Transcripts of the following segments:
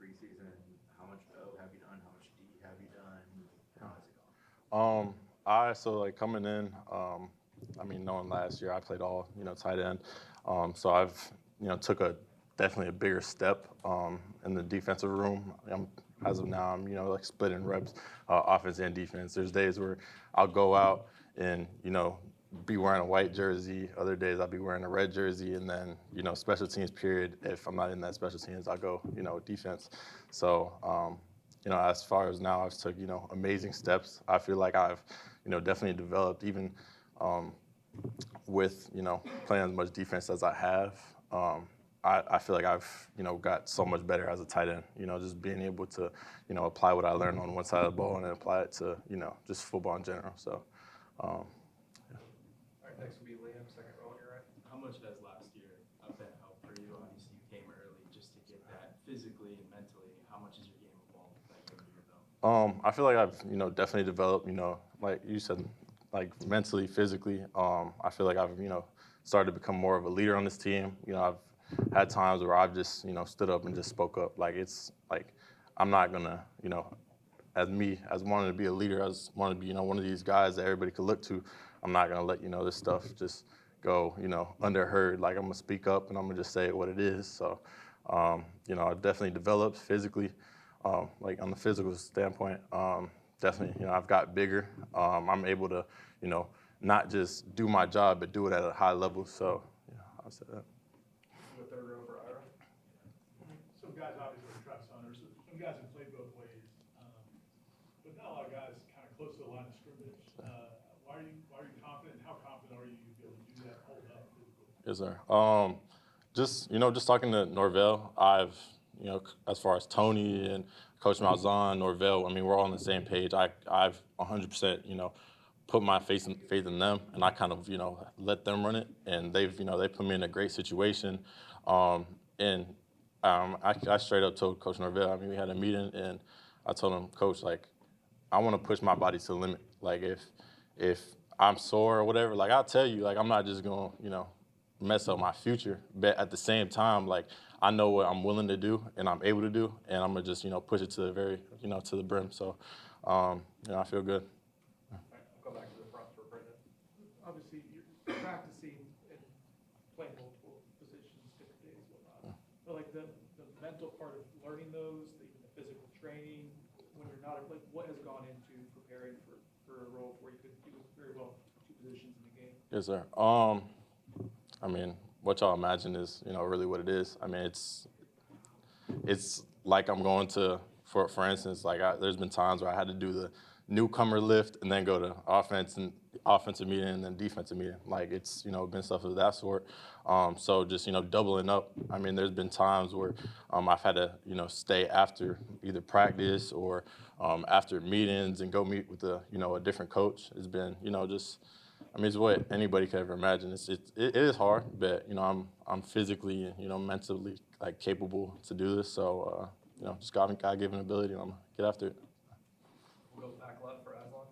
preseason. How much O have you done? How much D have you done? How has it gone? So like coming in, I mean, knowing last year I played all, tight end. So I've, took definitely a bigger step in the defensive room. As of now, I'm, like splitting reps, offense and defense. There's days where I'll go out and, be wearing a white jersey. Other days I'll be wearing a red jersey. And then, special teams period, if I'm not in that special teams, I'll go, defense. So, as far as now, I've took, amazing steps. I feel like I've, definitely developed even with, playing as much defense as I have. I feel like I've, got so much better as a tight end, just being able to, apply what I learned on one side of the ball and then apply it to, just football in general. So, All right, next will be Liam, second row on your right. How much has last year been help for you? Obviously, you came early just to get that physically and mentally. How much is your game evolved that year under your belt? I feel like I've, definitely developed, like you said, like mentally, physically. I feel like I've, started to become more of a leader on this team. I've had times where I've just, stood up and just spoke up. Like, it's like, I'm not gonna, as wanting to be a leader, as wanting to be, one of these guys that everybody could look to, I'm not gonna let, this stuff just go, underheard. Like, I'm gonna speak up and I'm gonna just say what it is. So, I've definitely developed physically, like on the physical standpoint. Definitely, I've got bigger. I'm able to, not just do my job, but do it at a high level. So, I'll say that. The third row for Ira. Some guys obviously are trust hunters. Some guys have played both ways, but not a lot of guys kind of close to the line of scrimmage. Why are you confident? How confident are you to be able to do that, hold up physically? Yes, sir. Just talking to Norvell, I've, as far as Tony and Coach Malzahn, Norvell, I mean, we're all on the same page. I've 100%, put my faith in them, and I kind of, let them run it, and they've, they put me in a great situation. I straight up told Coach Norvell, I mean, we had a meeting, and I told him, Coach, like, I want to push my body to the limit. Like, if I'm sore or whatever, like, I'll tell you, like, I'm not just going to, mess up my future. But at the same time, like, I know what I'm willing to do and I'm able to do, and I'm going to just, push it to the very, to the brim. So, I feel good. All right, I'll go back to the front for Brendan. Obviously, you're practicing and playing multiple positions, different days, whatnot. But like the mental part of learning those, the physical training, when you're not, like what has gone into preparing for a role where you could do very well two positions in the game? Yes, sir. I mean, what y'all imagine is, really what it is. I mean, it's like I'm going to, for instance, like there's been times where I had to do the newcomer lift and then go to offensive meeting and then defensive meeting. Like it's, been stuff of that sort. So just, doubling up. I mean, there's been times where I've had to, stay after either practice or after meetings and go meet with a different coach. It's been, I mean, it's what anybody could ever imagine. It is hard, but I'm physically and mentally like capable to do this. So just God-given ability, and I'm gonna get after it. We'll go back left for Aslan.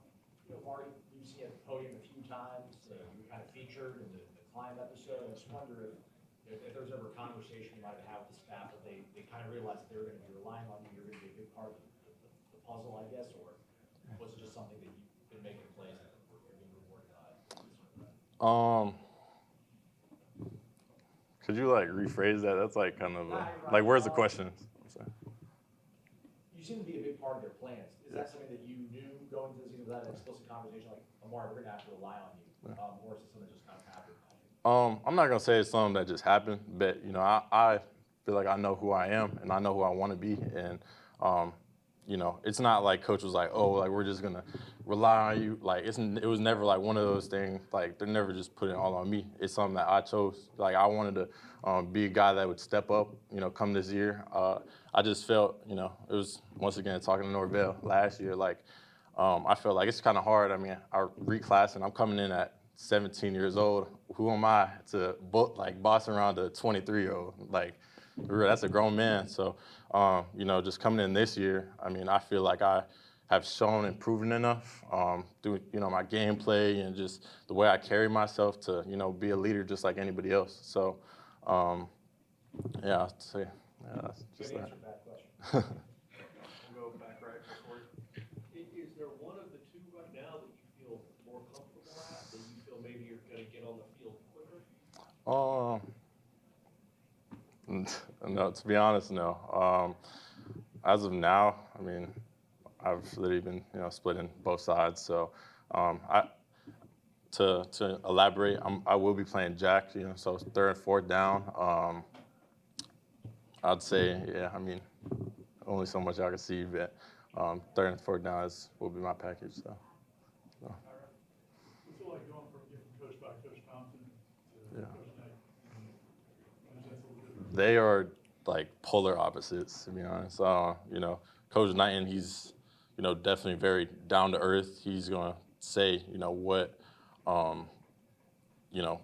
Marty, you've seen at the podium a few times. You were kind of featured in the climb episode. I just wonder if there's ever a conversation you might have with the staff that they kind of realize that they're going to be relying on you. You're going to be a big part of the puzzle, I guess, or was it just something that you've been making plays and you're being rewarded on? Could you like rephrase that? That's like kind of like where's the question? You seem to be a big part of their plans. Is that something that you knew going to this? Was that an explicit conversation like, Amaree, we're going to have to rely on you, or is it something that just kind of happened? I'm not gonna say it's something that just happened, but I feel like I know who I am and I know who I want to be, and it's not like coach was like, oh, like we're just gonna rely on you. Like it was never like one of those things. Like they're never just putting it all on me. It's something that I chose. Like I wanted to be a guy that would step up. Come this year. I just felt, it was once again talking to Norvell last year. Like I felt like it's kind of hard. I mean, I reclassing. I'm coming in at 17 years old. Who am I to boss around a 23-year-old? Like that's a grown man. So just coming in this year, I mean, I feel like I have shown and proven enough through my gameplay and just the way I carry myself to be a leader just like anybody else. So yeah, I'd say Yeah, that's just Good that. answer to that question. We'll go back right before. Is there one of the two right now that you feel more comfortable at, that you feel maybe you're gonna get on the field quicker? No, to be honest, no. As of now, I mean, I've literally been, splitting both sides. So, to elaborate, I will be playing jack, so third and fourth down. I'd say, yeah, I mean, only so much I can see, but third and fourth down will be my package. So. What's it like going from getting coached by Coach Thompson to Yeah. Coach Knight? They are like polar opposites, to be honest. Coach Knighton, he's, definitely very down to earth. He's gonna say,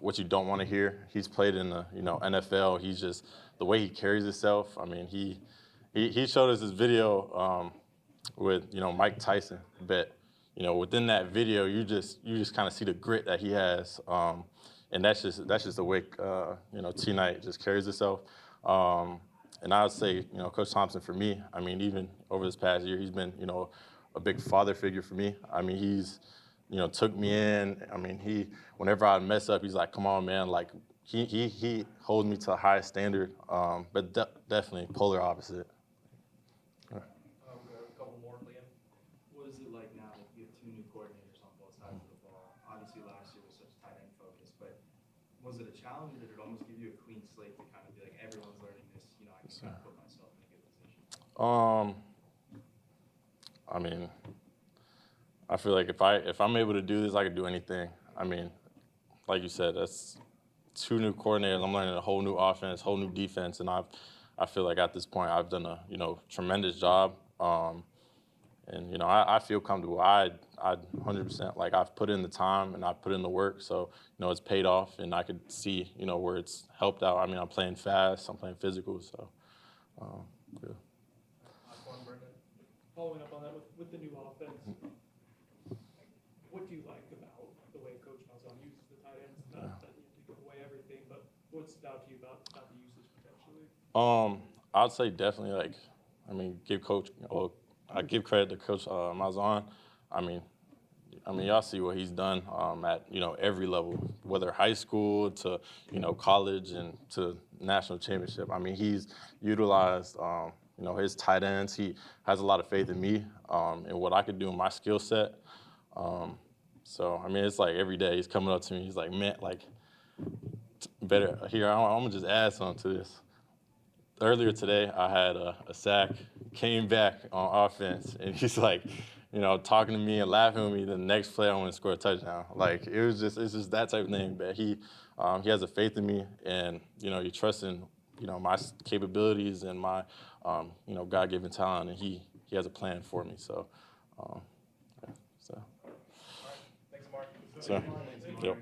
what you don't want to hear. He's played in the, NFL. He's just the way he carries himself. I mean, he showed us this video with, Mike Tyson, but within that video, you just kind of see the grit that he has, and that's just the way T Knight just carries himself. And I would say, Coach Thompson, for me, I mean, even over this past year, he's been, a big father figure for me. I mean, he's, took me in. I mean, whenever I mess up, he's like, come on, man. Like, he holds me to a high standard, but definitely polar opposite. We'll go a couple more, Liam. What is it like now that you have two new coordinators on both sides of the ball? Obviously, last year was such tight end focus, but was it a challenge, or did it almost give you a clean slate to kind of be like, everyone's learning this, I can kind of put myself in a good position? I mean, I feel like if I'm able to do this, I can do anything. I mean, like you said, that's two new coordinators. I'm learning a whole new offense, whole new defense, and I feel like at this point I've done a tremendous job. And I feel comfortable. I 100% like I've put in the time and I've put in the work, so it's paid off, and I could see where it's helped out. I mean, I'm playing fast, I'm playing physical, so yeah. Last one, Brendan. Following up on that with the new offense, what do you like about the way Coach Malzahn uses the tight ends? Not that you have to give away everything, but what stood out to you about the usage potentially? I'd say definitely I give credit to Coach Malzahn. I mean, y'all see what he's done at every level, whether high school to college and to national championship. I mean, he's utilized his tight ends. He has a lot of faith in me and what I could do in my skill set. So I mean, it's like every day he's coming up to me. He's like, man, like better here. I'm gonna just add something to this. Earlier today, I had a sack, came back on offense, and he's like, talking to me and laughing with me. The next play, I want to score a touchdown. Like it's just that type of thing. But he has a faith in me, and he trusts in my capabilities and my God-given talent, and he has a plan for me. So, yeah, so. Thanks, Mark. So, yep.